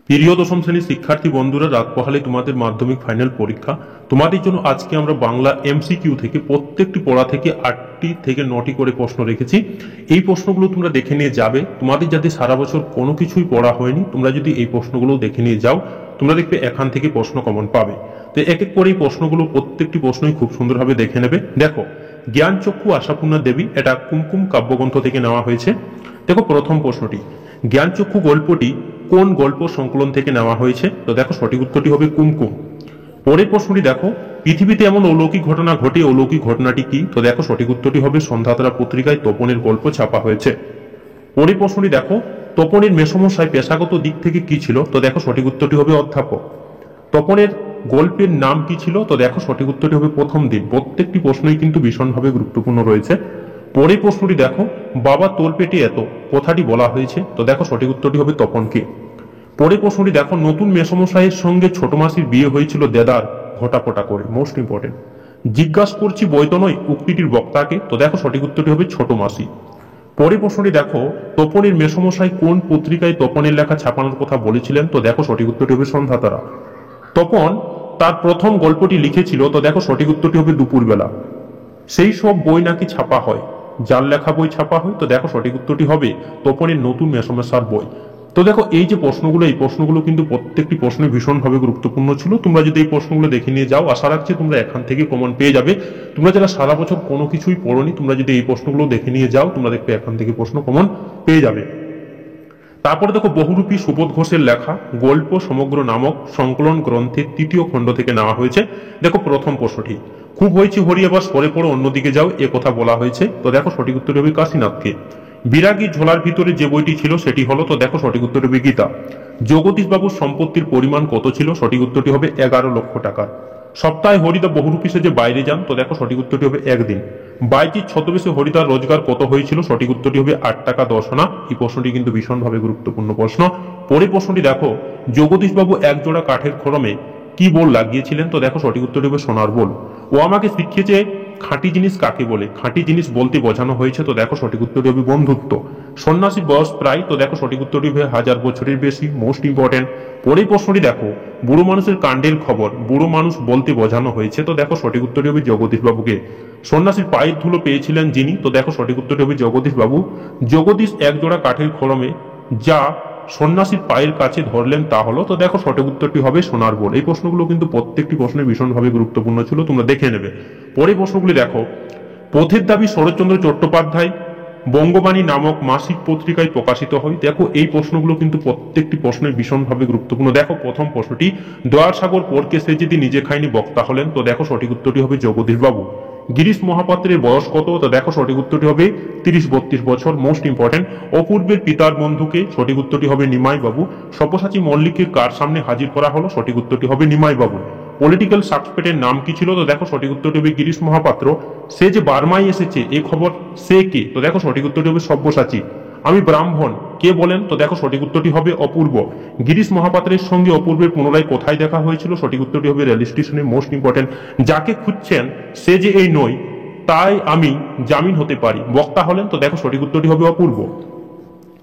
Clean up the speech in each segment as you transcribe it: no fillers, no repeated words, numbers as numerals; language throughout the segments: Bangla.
প্রিয় দশম শ্রেণীর শিক্ষার্থী বন্ধুরা, রাত পোহালে তোমাদের মাধ্যমিক ফাইনাল পরীক্ষা। তোমাদের জন্য আজকে আমরা বাংলা এমসিকিউ থেকে প্রত্যেকটি পড়া থেকে 8টি থেকে 9টি করে প্রশ্ন রেখেছি। এই প্রশ্নগুলো তোমরা দেখে নিয়ে যাবে। তোমাদের যাতে সারা বছর কোনো কিছুই পড়া হয়নি, তোমরা যদি এই প্রশ্নগুলো দেখে নিয়ে যাও, তোমরা দেখবে এখান থেকে প্রশ্ন কমন পাবে। তো এক এক করে এই প্রশ্নগুলো প্রত্যেকটি প্রশ্নই খুব সুন্দরভাবে দেখে নেবে। দেখো, জ্ঞানচক্ষু আশাপূর্ণা দেবী, এটা কুমকুম কাব্যগ্রন্থ থেকে নেওয়া হয়েছে। দেখো প্রথম প্রশ্নটি, জ্ঞানচক্ষু গল্পটি কোন গল্প সংকলন থেকে নেওয়া হয়েছে? তো দেখো সঠিক উত্তরটি হবে কুমকুম। পরের প্রশ্নটি দেখো, পৃথিবীতে এমন অলৌকিক ঘটনা ঘটে, অলৌকিক ঘটনাটি কি? তো দেখো সঠিক উত্তরটি হবে সন্ধ্যাতারা পত্রিকায় তপনের গল্প ছাপা হয়েছে। পরের প্রশ্নটি দেখো, তপনের মেসমশাই পেশাগত দিক থেকে কি ছিল? তো দেখো সঠিক উত্তরটি হবে অধ্যাপক। তপনের গল্পের নাম কি ছিল? তো দেখো সঠিক উত্তরটি হবে প্রথম দিন। প্রত্যেকটি প্রশ্নই কিন্তু ভীষণভাবে গুরুত্বপূর্ণ রয়েছে। পরের প্রশ্নটি দেখো, বাবা তোর পেটে এত কথাটি বলা হয়েছে? তো দেখো সঠিক উত্তরটি হবে তপনকে। পরের প্রশ্নটি দেখো, নতুন মেসমশাইয়ের সঙ্গে ছোট মাসির বিয়ে হয়েছিল দেদার ঘটাপটা করে। Most important. জিজ্ঞাসা করছি বৈত নয় উক্তিটির বক্তাকে? তো দেখো সঠিক উত্তরটি হবে ছোট মাসি। পরের প্রশ্নটি দেখো, তপনের মেসমশাই কোন পত্রিকায় তপনের লেখা ছাপানোর কথা বলেছিলেন? তো দেখো সঠিক উত্তরটি হবে সন্ধ্যাতারা। তপন তার প্রথম গল্পটি লিখেছিল? তো দেখো সঠিক উত্তরটি হবে দুপুরবেলা। সেই সব বই নাকি ছাপা হয়, যার লেখা বই ছাপা হয়? তো দেখো সঠিক উত্তরটি হবে তপনের নতুন মেসমশার বই। তো দেখো এই যে প্রশ্নগুলো, এই প্রশ্নগুলো কিন্তু প্রত্যেকটি প্রশ্নে ভীষণভাবে গুরুত্বপূর্ণ ছিল। তোমরা যদি এই প্রশ্নগুলো দেখে নিয়ে যাও, আশা রাখছি তোমরা এখান থেকে কমন পেয়ে যাবে। তোমরা যারা সারা বছর কোনো কিছুই পড়োনি, তোমরা যদি এই প্রশ্নগুলো দেখে নিয়ে যাও, তোমরা দেখবে এখান থেকে প্রশ্ন কমন পেয়ে যাবে। তারপরে দেখো, বহুরূপী সুবোধ ঘোষের লেখা গল্প সমগ্র নামক সংকলন গ্রন্থের 3য় খণ্ড থেকে নেওয়া হয়েছে। দেখো প্রথম প্রশ্নটি, খুব হয়েছি হরি এবার সরে পড়ো অন্যদিকে যাও, এ কথা বলা হয়েছে? তো দেখো সঠিক উত্তর হবে কাশীনাথকে। বিরাগী ঝোলার ভিতরে যে বইটি ছিল সেটি হলো? তো দেখো সঠিক উত্তর হবে গীতা। জগদীশ বাবুর সম্পত্তির পরিমাণ কত ছিল? সঠিক উত্তরটি হবে 11 লক্ষ টাকা। সপ্তাহে হরিদা বহুরূপী সেজে বাইরে যান? তো দেখো সঠিক উত্তরটি হবে একদিন। বাইজির ছদ্মবেশে হরিদার রোজগার কত হয়েছিল? সঠিক উত্তরটি হবে 8 টাকা 10 আনা। এই প্রশ্নটি কিন্তু ভীষণভাবে গুরুত্বপূর্ণ প্রশ্ন। পরের প্রশ্নটি দেখো, জগদীশ বাবু এক জোড়া কাঠের খড়মে কি বোল লাগিয়েছিলেন? তো দেখো সঠিক উত্তরটি হবে সোনার বোল। ও আমাকে শিখিয়েছে খাঁটি জিনিস কাকে বলে? খাঁটি জিনিস বলতে বোঝানো হয়েছে? তো দেখো সঠিক উত্তরটি হবে বন্ধুত্ব। সন্ন্যাসীর বয়স প্রায়? তো দেখো সঠিক উত্তরটি হবে 1000 বছরের বেশি। Most important. পরের প্রশ্নটি দেখো, বুড়ো মানুষের কাণ্ডের খবর বুড়ো মানুষ বলতে বোঝানো হয়েছে? তো দেখো সঠিক উত্তরটি হবে জগদীশ বাবুকে। সন্ন্যাসীর পায়ের ধুলো পেয়েছিলেন যিনি? তো দেখো সঠিক উত্তরটি হবে জগদীশ বাবু। জগদীশ একজোড়া কাঠের খড়মে যা সন্ন্যাসীর পায়ের কাছে ধরলেন তা হলো? তো দেখো সঠিক উত্তরটি হবে সোনার বোল। এই প্রশ্নগুলো কিন্তু প্রত্যেকটি প্রশ্নে ভীষণভাবে গুরুত্বপূর্ণ ছিল, তোমরা দেখে নেবে। পরে প্রশ্নগুলি দেখো, পথের দাবি শরৎচন্দ্র চট্টোপাধ্যায় বঙ্গবাণী নামক মাসিক পত্রিকায় প্রকাশিত হয়? দেখো এই প্রশ্নগুলো কিন্তু প্রত্যেকটি প্রশ্নের ভীষণভাবে গুরুত্বপূর্ণ। দেখো প্রথম প্রশ্নটি, দয়াসাগর পরকে সে যদি নিজে খায়নি বক্তা হলেন? তো দেখো সঠিক উত্তরটি হবে জগদীশ বাবু। গিরিশ মহাপাত্রের বয়স কত? তো দেখো সঠিক উত্তরটি হবে 30-32 বছর। Most important. অপূর্বের পিতার বন্ধুকে? সঠিক উত্তরটি হবে নিমাই বাবু। সব্যসাচী মল্লিককে কার সামনে হাজির করা হলো? সঠিক উত্তরটি হবে নিমাই বাবু। পলিটিক্যাল সাসপেক্টের নাম কি ছিল? তো দেখো সঠিক উত্তরটি হবে গিরিশ মহাপাত্র। সে যে বার্মায় এসেছে এ খবর সে কে? তো দেখো সঠিক উত্তরটি হবে সব্যসাচী। আমি ব্রাহ্মণ কে বলেন? তো দেখো সঠিক উত্তরটি হবে অপূর্ব। গিরিশ মহাপাত্রের সঙ্গে অপূর্বের পুনরায় কোথায় দেখা হয়েছিল? সঠিক উত্তরটি হবে রেল স্টেশনে। Most important. যাকে খুঁজছেন সে যে এই নয়, তাই আমি জামিন হতে পারি বক্তা হলেন? তো দেখো সঠিক উত্তরটি হবে অপূর্ব।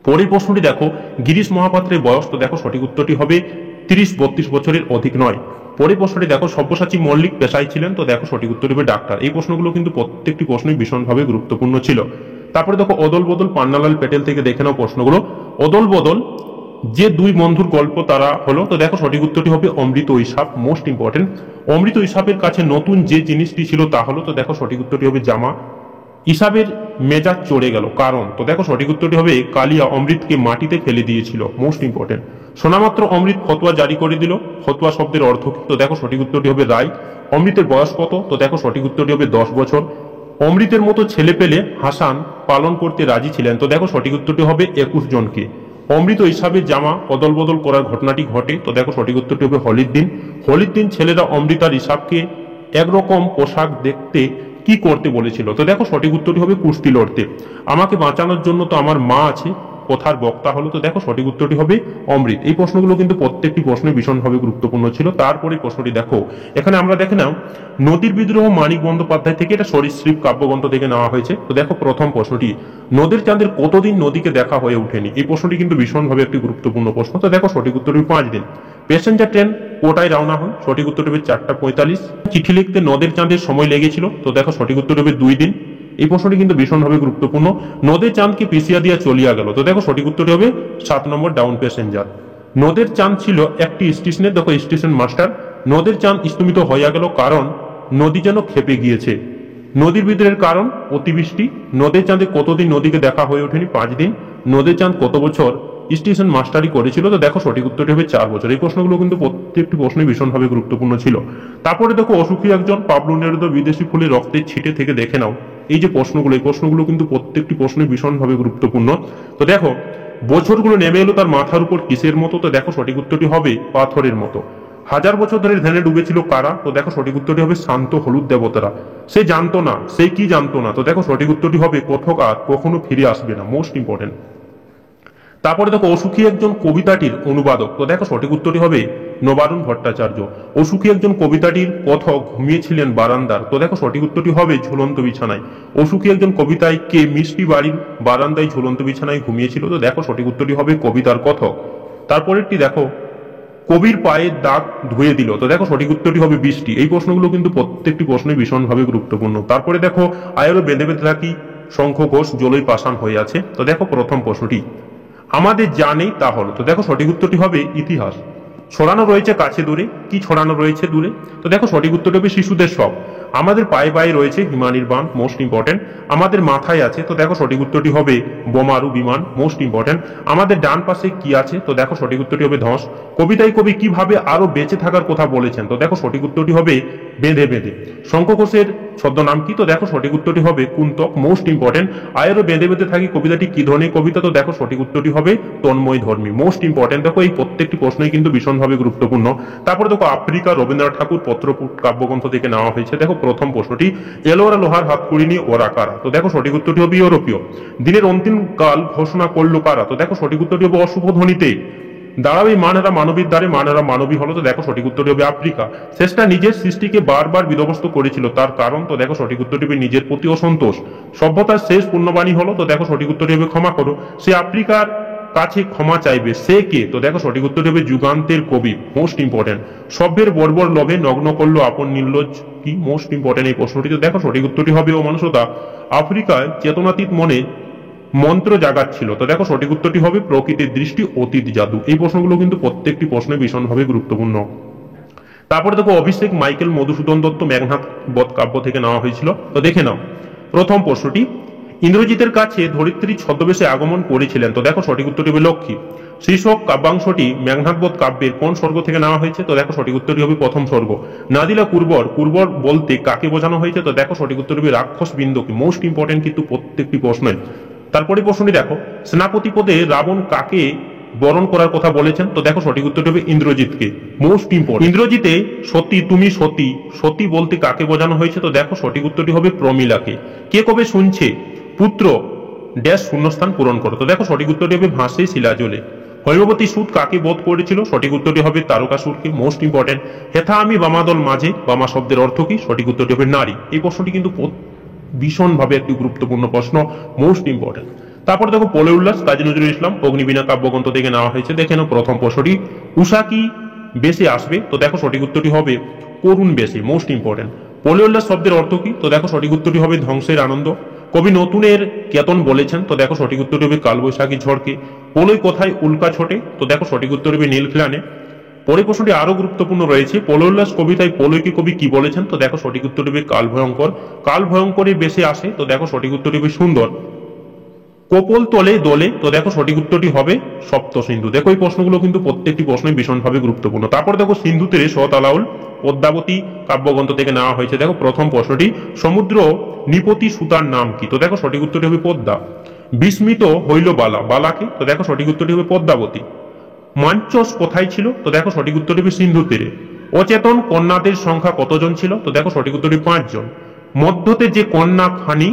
পরের প্রশ্নটি দেখো, গিরিশ মহাপাত্রের বয়স? তো দেখো সঠিক উত্তরটি হবে 30-32 বছরের অধিক নয়। পরের প্রশ্নটি দেখো, সব্যসাচী মল্লিক পেশায় ছিলেন? তো দেখো সঠিক উত্তর হবে ডাক্তার। এই প্রশ্নগুলো কিন্তু প্রত্যেকটি প্রশ্নই ভীষণভাবে গুরুত্বপূর্ণ ছিল। তারপরে দেখো অদল বদল পান্নালাল প্যাটেল থেকে দেখে নাও প্রশ্নগুলো। অদল বদল যে দুই বন্ধুর গল্প তারা হলো? তো দেখো সঠিক উত্তরটি হবে অমৃত ও ইসাপ। Most important. অমৃত ইসাপের কাছে নতুন যে জিনিসটি ছিল তা হলো? তো দেখো সঠিক উত্তরটি হবে জামা। ইসাবের মেজাজ চড়ে গেল কারণ? তো দেখো সঠিক উত্তরটি হবে কালিয়া অমৃতকে মাটিতে ফেলে দিয়েছিল। Most important. শোনামাত্র অমৃত ফতোয়া জারি করে দিল, ফতোয়া শব্দের অর্থ কি? তো দেখো সঠিক উত্তরটি হবে রায়। অমৃতের বয়স কত? তো দেখো সঠিক উত্তরটি হবে 10 বছর। অমৃতের মতো ছেলে পেলে হাসান পালন করতে রাজি ছিলেন? তো দেখো সঠিক উত্তরটি হবে 21 জনকে। অমৃত ইসাবের জামা অদল বদল করার ঘটনাটি ঘটে? তো দেখো সঠিক উত্তরটি হবে হোলির দিন। হোলির দিন ছেলেরা অমৃত আর ইসাবকে একরকম পোশাক দেখতে কি করতে বলেছিল? তো দেখো সঠিক উত্তরটি হবে কুস্তি লড়তে। আমাকে বাঁচানোর জন্য তো আমার মা আছে, কথার বক্তা হলো? তো দেখো সঠিক উত্তরটি হবে অমৃত। এই প্রশ্নগুলো কিন্তু প্রত্যেকটি প্রশ্নে ভীষণভাবে গুরুত্বপূর্ণ ছিল। তারপরে প্রশ্নটি দেখো, এখানে আমরা দেখে নাও নদীর বিদ্রোহ মানিক বন্দ্যোপাধ্যায় থেকে, এটা সরীসৃপ কাব্যগ্রন্থ থেকে নেওয়া হয়েছে। তো দেখো প্রথম প্রশ্নটি, নদীর চাঁদের কতদিন নদীকে দেখা হয়ে ওঠেনি? এই প্রশ্নটি কিন্তু ভীষণভাবে একটি গুরুত্বপূর্ণ প্রশ্ন। তো দেখো সঠিক উত্তরটি 5 দিন। প্যাসেঞ্জার ট্রেন কোটায় রওনা হয়? সঠিক উত্তরটি হবে 4:45। চিঠি লিখতে নদীর চাঁদের সময় লেগেছিল? তো দেখো সঠিক উত্তরটি হবে 2 দিন। এই প্রশ্নটি কিন্তু ভীষণভাবে গুরুত্বপূর্ণ। নদীর চাঁদকে পিছিয়ে দিয়া চলিয়া গেল? তো দেখো সঠিক উত্তরটি হবে 7 নম্বর ডাউন প্যাসেঞ্জার। নদীর চাঁদ ছিল একটি স্টেশনে, দেখো স্টেশন মাস্টার। নদীর চাঁদ স্তমিত হইয়া গেল কারণ নদী যেন ক্ষেপে গিয়েছে। নদীর বিদ্রোহের কারণ অতিবৃষ্টি। নদীর চাঁদে কতদিন নদীকে দেখা হয়ে ওঠেনি? 5 দিন। নদীর চাঁদ কত বছর স্টেশন মাস্টারি করেছিল? তো দেখো সঠিক উত্তরটি হবে 4 বছর। এই প্রশ্নগুলো কিন্তু প্রত্যেকটি প্রশ্নই ভীষণভাবে গুরুত্বপূর্ণ ছিল। তারপরে দেখো অসুখী একজন, পাবলো নেরুদা, বিদেশি ফুলে রক্তের ছিটে থেকে দেখে নাও। এই যে প্রশ্নগুলো, এই প্রশ্নগুলো কিন্তু প্রত্যেকটি প্রশ্নই ভীষণভাবে গুরুত্বপূর্ণ। তো দেখো বছরগুলো নেমে এলো তার মাথার উপর কিসের মতো? তো দেখো সঠিক উত্তরটি হবে পাথরের মতো। 1000 বছর ধরে ধ্যানে ডুবেছিল কারা? তো দেখো সঠিক উত্তরটি হবে শান্ত হলুদ দেবতারা। সে জানতো না, সে কি জানতো না? তো দেখো সঠিক উত্তরটি হবে কথক আর কখনো ফিরে আসবে না, মোস্ট ইম্পর্টেন্ট। তারপরে দেখো অসুখী একজন কবিতাটির অনুবাদক? তো দেখো সঠিক উত্তরটি হবে নবারুণ ভট্টাচার্য। অসুখী একজন কবিতাটির কথক ঘুমিয়েছিলেন বারান্দার? তো দেখো সঠিক উত্তরটি হবে ঝুলন্ত বিছানায়। অসুখী একজন কবিতায় কে মিষ্টি বাড়ির বারান্দায় ঝুলন্ত বিছানায় ঘুমিয়েছিল? তো দেখো সঠিক উত্তরটি হবে কবিতার কথক। তারপরেরটি দেখো কবির পায়ের দাগ ধুয়ে দিল? তো দেখো সঠিক উত্তরটি হবে বৃষ্টি। এই প্রশ্নগুলো কিন্তু প্রত্যেকটি প্রশ্নই ভীষণভাবে গুরুত্বপূর্ণ। তারপরে দেখো আয়েরও বেঁধে বেঁধে থাকি শঙ্খ ঘোষ জলই পাষাণ হয়ে আছে? তো দেখো প্রথম প্রশ্নটি, আমাদের যা নেই তা হলো? তো দেখো সঠিক উত্তরটি হবে ইতিহাস। ছড়ানো রয়েছে কাছে দূরে? কি ছড়ানো রয়েছে দূরে? তো দেখো সঠিক উত্তরটি হবে শিশুদের সব। আমাদের পায়ে পায়ে রয়েছে হিমানির বাঁধ, মোস্ট ইম্পর্টেন্ট। আমাদের মাথায় আছে? তো দেখো সঠিক উত্তরটি হবে বোমারু বিমান, মোস্ট ইম্পর্টেন্ট। আমাদের ডান পাশে কি আছে? তো দেখো সঠিক উত্তরটি হবে ধস। কবিতায় কবি কিভাবে আরো বেঁচে থাকার কথা বলেছেন? তো দেখো সঠিক উত্তরটি হবে বেঁধে বেঁধে। শঙ্খ ঘোষের ছদ্মনাম কি? তো দেখো সঠিক উত্তরটি হবে কুন্তক, মোস্ট ইম্পর্টেন্ট। আয়েরও বেঁধে বেঁধে থাকি কবিতাটি কি ধরনের কবিতা? তো দেখো সঠিক উত্তরটি হবে তন্ময় ধর্মী, মোস্ট ইম্পর্টেন্ট। দেখো এই প্রত্যেকটি প্রশ্নই কিন্তু ভীষণভাবে গুরুত্বপূর্ণ। তারপরে দেখো আফ্রিকা রবীন্দ্রনাথ ঠাকুর পত্রপুট কাব্যগ্রন্থ থেকে নেওয়া হয়েছে। দেখো প্রথম প্রশ্নটি, এলোরা লোহার হাত কুড়িনি ওরা কারা? তো দেখো সঠিক উত্তরটি হবে ইউরোপীয়। দিনের অন্তিম কাল ঘোষণা করলো কারা? তো দেখো সঠিক উত্তরটি হবে অশুভ ধ্বনিতে। দাঁড়াবে মানেরা মানবীর দ্বারে, মানেরা মানবী হলো? তো দেখো সঠিক উত্তরটি হবে আফ্রিকা। শেষটা নিজের সৃষ্টিকে বারবার বিধ্বস্ত করেছিল, তার কারণ? তো দেখো সঠিক উত্তরটি হবে নিজের প্রতি অসন্তোষ। সভ্যতার শেষ পূর্ণবাণী হলো? তো দেখো সঠিক উত্তরটি হবে ক্ষমা করো। সে আফ্রিকার কাছে ক্ষমা চাইবে, সে কে? তো দেখো সঠিক উত্তরটি হবে যুগান্তের কবি, মোস্ট ইম্পর্টেন্ট। সভ্যের বর্বর লোভে নগ্ন করলো আপন নির্লজ্জ কি? মোস্ট ইম্পর্টেন্ট এই প্রশ্নটি। তো দেখো সঠিক উত্তরটি হবে ও মানুষতা। আফ্রিকায় চেতনাতীত মনে মন্ত্র জাগাচ্ছিল? তো দেখো সঠিক উত্তরটি হবে প্রকৃতির দৃষ্টি অতীত জাদু। এই প্রশ্নগুলো কিন্তু প্রত্যেকটি প্রশ্নে ভীষণভাবে গুরুত্বপূর্ণ। তারপরে দেখো অভিষেক মাইকেল মধুসূদন দত্ত মেঘনাদ বধ কাব্য থেকে নেওয়া হয়েছিল। তো দেখে নাও প্রথম প্রশ্নটি, ইন্দ্রজিতের কাছে ধরিত্রী ছদ্মবেশে আগমন করেছিলেন? তো দেখো সঠিক উত্তরটি হবে লক্ষ্মী। শীর্ষক কাব্যাংশটি মেঘনাদ বধ কাব্যের কোন স্বর্গ থেকে নেওয়া হয়েছে? তো দেখো সঠিক উত্তরটি হবে প্রথম স্বর্গ। নাদিলা কুর্বর, কুর্বর বলতে কাকে বোঝানো হয়েছে? তো দেখো সঠিক উত্তরটি হবে রাক্ষস বিন্দুকে, মোস্ট ইম্পর্টেন্ট কিন্তু প্রত্যেকটি প্রশ্নে। তারপরে প্রশ্নটি দেখো, সেনাপতি পদে রাবণ কাকে বরণ করার কথা বলেছেন? তো দেখো সঠিক উত্তরটি হবে ইন্দ্রজিৎকে, মোস্ট ইম্পর্টেন্ট। ইন্দ্রজিতে সতী তুমি সতী, সতী বলতে কাকে বোঝানো হয়েছে? তো দেখো সঠিক উত্তরটি হবে প্রমীলাকে। কে কবে শুনছে পুত্র ড্যাশ শূন্যস্থান পূরণ করো? তো দেখো সঠিক উত্তরটি হবে ভাসে শিলাজলে। হৈমবতী সুদ কাকে বধ করেছিল? সঠিক উত্তরটি হবে তারকাসুরকে, মোস্ট ইম্পর্টেন্ট। হেথা আমি বামাদল মাঝে, বামা শব্দের অর্থ কি? সঠিক উত্তরটি হবে নারী। এই প্রশ্নটি কিন্তু ভীষণভাবে একটি গুরুত্বপূর্ণ প্রশ্ন, মোস্ট ইম্পর্টেন্ট। তারপর দেখো প্রলয় উল্লাস কাজী নজরুল ইসলাম অগ্নিবীণা কাব্যগ্রন্থ থেকে নেওয়া হয়েছে। দেখে নাও প্রথম প্রশ্নটি, উষা কি বেশে আসবে? তো দেখো সঠিক উত্তরটি হবে করুণ বেশে, মোস্ট ইম্পর্টেন্ট। প্রলয় উল্লাস শব্দের অর্থ কি? তো দেখো সঠিক উত্তরটি হবে ধ্বংসের আনন্দ। কবি নতুনের কেতন বলেছেন? তো দেখো সঠিক উত্তরটি হবে কালবৈশাখী ঝড়কে। প্রলয় কোথায় উল্কা ছোটে? তো দেখো সঠিক উত্তর হবে নীলখিলানে। পরের প্রশ্নটি আরো গুরুত্বপূর্ণ রয়েছে, প্রলয় উল্লাস কবিতায় প্রলয়কে কবি কি বলেছেন? তো দেখো সঠিক উত্তর হবে কাল ভয়ঙ্কর। কাল ভয়ঙ্করে বেশে আসে? তো দেখো সঠিক উত্তরটি হবে সুন্দর। কোপল তলে দোলে? তো দেখো সঠিক উত্তরটি হবে সপ্ত সিন্ধু। দেখো এই প্রশ্নগুলো কিন্তু প্রত্যেকটি প্রশ্নই ভীষণভাবে গুরুত্বপূর্ণ। তারপর দেখো সিন্ধু তীরে সতালাউল পদ্মাবতী কাব্যগ্রন্থ থেকে নেওয়া হয়েছে। দেখো প্রথম প্রশ্নটি, সমুদ্র নিপতি সুতার নাম কি? তো দেখো সঠিক উত্তরটি হবে পদ্মা। বিস্মিত হইল বালা, বালাকে? তো দেখো সঠিক উত্তরটি হবে পদ্মাবতী। মাঞ্চস কোথায় ছিল? তো দেখো সঠিক উত্তরটি হবে সিন্ধু তীরে। অচেতন কন্যাদের সংখ্যা কতজন ছিল? তো দেখো সঠিক উত্তরটি 5 জন। মধ্যতে যে কন্যা খানি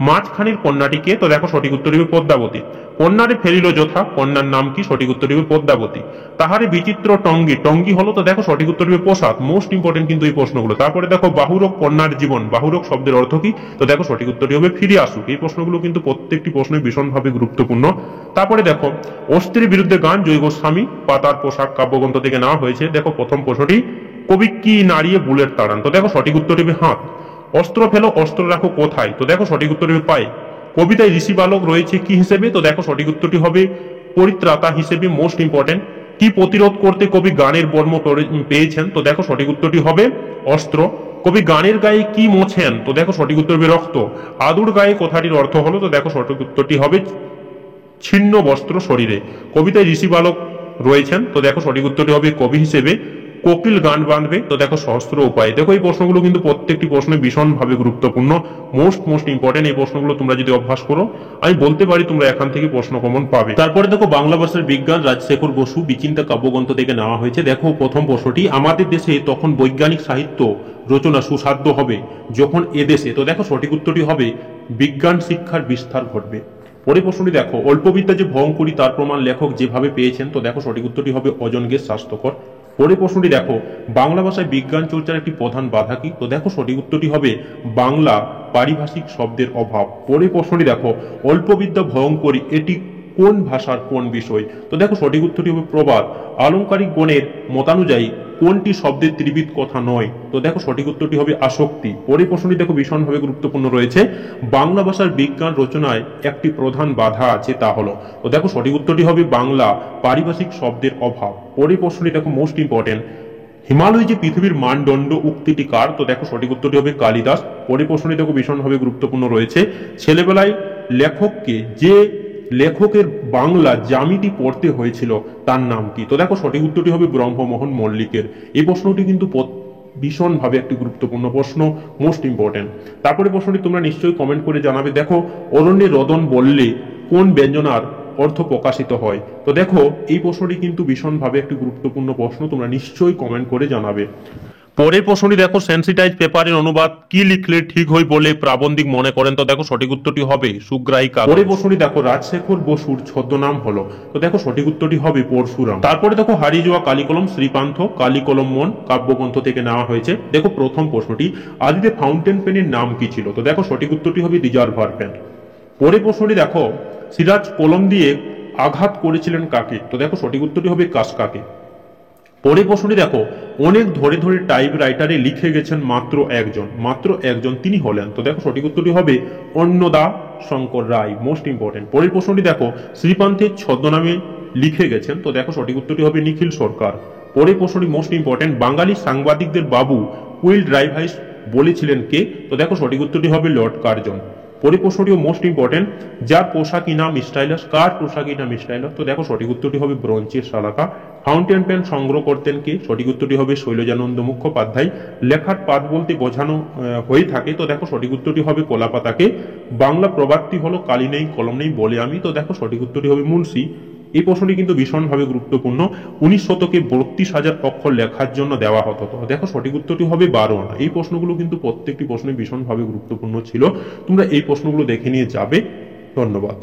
মাঝখানের কন্যাটিকে? তো দেখো সঠিক উত্তর হবে পদ্মাবতী। কন্যারে ফেলিল যথা, কন্যার নাম কি? সঠিক উত্তর হবে পদ্মাবতী। তাহারে বিচিত্র টঙ্গী, টঙ্গী হলো? তো দেখো সঠিক উত্তর হবে পোশাক। মোস্ট ইম্পর্টেন্ট কিন্তু এই প্রশ্নগুলো। তারপরে দেখো বাহুরক কন্যার জীবন, বাহুরক শব্দের অর্থ কি? তো দেখো সঠিক উত্তরটি হবে ফিরে আসুক। এই প্রশ্নগুলো কিন্তু প্রত্যেকটি প্রশ্নই ভীষণভাবে গুরুত্বপূর্ণ। তারপরে দেখো অস্ত্রের বিরুদ্ধে গান, জয় গোস্বামী, পাতার পোশাক কাব্যগ্রন্থ থেকে নেওয়া হয়েছে। দেখো প্রথম প্রশ্নটি, কবি কি নাড়িয়ে বুলেট তাড়ান? তো দেখো সঠিক উত্তর হবে হাত। অস্ত্র ফেলো অস্ত্র রাখো কোথায়? তো দেখো সঠিক উত্তর হবে পায়ে। কবিতায় ঋষি বালক রয়েছে কি হিসেবে? তো দেখো সঠিক উত্তরটি হবে পরিত্রাতা হিসেবে। Most important. কি প্রতিরোধ করতে কবি গানের বর্ম পেয়েছেন? তো দেখো সঠিক উত্তরটি হবে অস্ত্র। কবি গানের গায়ে কি মোছেন? তো দেখো সঠিক উত্তর হবে রক্ত। আদুর গায়ে কথাটির অর্থ হলো? তো দেখো সঠিক উত্তরটি হবে ছিন্ন বস্ত্র শরীরে। কবিতায় ঋষি বালক রয়েছেন, তো দেখো সঠিক উত্তরটি হবে কবি হিসেবে। কোকিল গান বাঁধবে? তো দেখো সহস্র উপায়। দেখো এই প্রশ্নগুলো কিন্তু প্রত্যেকটি প্রশ্ন ভীষণভাবে গুরুত্বপূর্ণ, মোস্ট ইম্পর্টেন্ট। এই প্রশ্নগুলো তোমরা যদি অভ্যাস করো, আমি বলতে পারি তোমরা এখান থেকে প্রশ্ন কমন পাবে। তারপরে দেখো বাংলা ভাষার বিজ্ঞান, রাজশেখর বসু বিচিন্তা কাব্যগ্রন্থ থেকে নেওয়া হয়েছে। দেখো প্রথম প্রশ্নটি, আমাদের দেশে তখন বৈজ্ঞানিক সাহিত্য রচনা সুসাধ্য হবে যখন এদেশে? তো দেখো সঠিক উত্তরটি হবে বিজ্ঞান শিক্ষার বিস্তার ঘটবে। পরে প্রশ্নটি দেখো, অল্পবিদ্যা যে ভয়ঙ্করী তার প্রমাণ লেখক যেভাবে পেয়েছেন? তো দেখো সঠিক উত্তরটি হবে অজনগের স্বাস্থ্যকর। পরে প্রশ্নটি দেখো, বাংলা ভাষায় বিজ্ঞান চর্চার একটি প্রধান বাধা কি? তো দেখো সঠিক উত্তরটি হবে বাংলা পারিভাষিক শব্দের অভাব। পরে প্রশ্নটি দেখো, অল্পবিদ্যা ভয়ঙ্করী এটি কোন ভাষার কোন বিষয়? তো দেখো সঠিক উত্তরটি হবে প্রবাদ। আলংকারিক গণের মতানুযায়ী কোনটি শব্দের ত্রিবিধ কথা নয়? তো দেখো সঠিক উত্তরটি হবে আসক্তি। পরে প্রশ্নটি দেখো ভীষণভাবে গুরুত্বপূর্ণ রয়েছে, বাংলা ভাষার বিজ্ঞান রচনায় একটি প্রধান বাধা আছে, তা হলো? তো দেখো সঠিক উত্তরটি হবে বাংলা পারিভাষিক শব্দের অভাব। পরে প্রশ্নটি দেখো মোস্ট ইম্পর্টেন্ট, হিমালয় যে পৃথিবীর মানদণ্ড উক্তিটি কার? তো দেখো সঠিক উত্তরটি হবে কালিদাস। পরে প্রশ্নটি দেখো ভীষণভাবে গুরুত্বপূর্ণ রয়েছে, ছেলেবেলায় লেখককে যে লেখকের বাংলা জ্যামিতি পড়তে হয়েছিল তার নাম কি? তো দেখো সঠিক উত্তরটি হবে ব্রহ্মমোহন মল্লিকের। এই প্রশ্নটি কিন্তু ভীষণভাবে একটি গুরুত্বপূর্ণ প্রশ্ন, মোস্ট ইম্পর্টেন্ট। তারপরে প্রশ্নটি তোমরা নিশ্চয়ই কমেন্ট করে জানাবে। দেখো অরণ্যে রদন বললে কোন ব্যঞ্জনার অর্থ প্রকাশিত হয়? তো দেখো এই প্রশ্নটি কিন্তু ভীষণভাবে একটি গুরুত্বপূর্ণ প্রশ্ন, তোমরা নিশ্চয়ই কমেন্ট করে জানাবে। পরের প্রশ্নটি দেখো, সেন্সিটাইজ পেপারের অনুবাদ কি লিখলে ঠিক হয় বলে প্রাবন্ধিক মনে করেন? তো দেখো সঠিক উত্তরটি হবে সুগ্রাহিকা। পরের প্রশ্নটি দেখো, রাজশেখর বসুর ছদ্মনাম হলো? তো দেখো সঠিক উত্তরটি হবে পরশুরাম। তারপরে দেখো হারিয়ে যাওয়া কালিকলম, শ্রীপান্থ কালিকলম মন কাব্যগ্রন্থ থেকে নেওয়া হয়েছে। দেখো প্রথম প্রশ্নটি, আদিতে ফাউন্টেন পেনের নাম কি ছিল? তো দেখো সঠিক উত্তরটি হবে রিজার্ভার পেন। পরের প্রশ্নটি দেখো, সিরাজ কলম দিয়ে আঘাত করেছিলেন কাকে? তো দেখো সঠিক উত্তরটি হবে কাসকাকে। পরের প্রশ্নটি দেখো, অনেক ধরে ধরে টাইপ রাইটারে লিখে গেছেন মাত্র একজন, তিনি হলেন? তো দেখো সঠিক উত্তরটি হবে অন্নদা শঙ্কর রায়। Most important. পরের প্রশ্নটি দেখো, শ্রীপান্থের ছদ্মনামে লিখে গেছেন? তো দেখো সঠিক উত্তরটি হবে নিখিল সরকার। পরের প্রশ্নটি মোস্ট ইম্পর্টেন্ট, বাঙালি সাংবাদিকদের বাবু উইল ড্রাইভাইস বলেছিলেন কে? তো দেখো সঠিক উত্তরটি হবে লর্ড কার্জন। পরের প্রশ্নটিও মোস্ট ইম্পর্টেন্ট, যার পোশাকি নাম স্টাইলাস, কার পোশাকি নাম স্টাইলাস? তো দেখো সঠিক উত্তরটি হবে ব্রোঞ্চের শালাকা। ফাউন্টেন পেন সংগ্রহ করতেন কে? সঠিক উত্তরটি হবে শৈলজানন্দ মুখোপাধ্যায়। লেখার পাত বলতে বোঝানো হয়ে থাকে? তো দেখো সঠিক উত্তরটি হবে কলাপাতাকে। বাংলা প্রবাদটি হলো কালি নেই কলম নেই বলে আমি? তো দেখো সঠিক উত্তরটি হবে মুন্সি। এই প্রশ্নটি কিন্তু ভীষণভাবে গুরুত্বপূর্ণ, 19 শতকে 32,000 অক্ষর লেখার জন্য দেওয়া হতো। তো দেখো সঠিক উত্তরটি হবে 12 আনা। এই প্রশ্নগুলো কিন্তু প্রত্যেকটি প্রশ্ন ভীষণভাবে গুরুত্বপূর্ণ ছিল, তোমরা এই প্রশ্নগুলো দেখে নিয়ে যাবে। ধন্যবাদ।